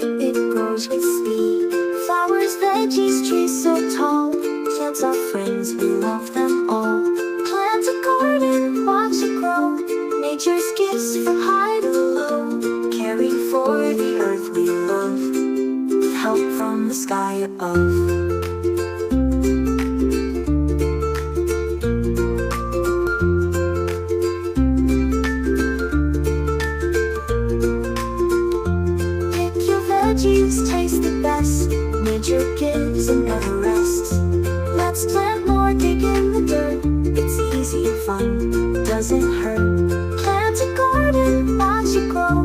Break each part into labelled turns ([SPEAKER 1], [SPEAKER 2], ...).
[SPEAKER 1] it grows with speed. Flowers, veggies, trees so tall. Plants are friends, we love them all. Plant a garden, watch it grow. Nature's gifts from high to low. Caring for the earth we love, with help from the sky above. Veggies taste the best. Nature gives and never rests. Let's plant more, dig in the dirt. It's easy and fun, doesn't hurt. Plant a garden, watch it grow.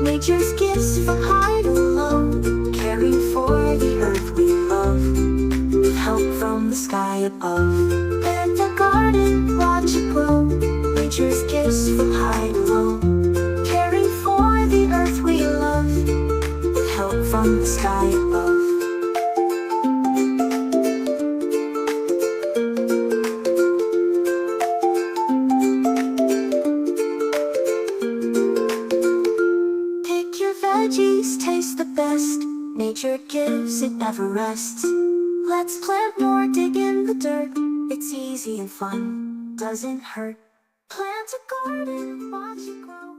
[SPEAKER 1] Nature's gifts from high to low. Caring for the earth we love, with help from the sky above. Plant a garden, watch it grow. Nature's gifts from high to low. Caring for the earth we love, help from the sky above. Pick your veggies, taste the best. Nature gives, it never rests. Let's plant more, dig in the dirt. It's easy and fun, doesn't hurt. Plant a garden, watch it grow.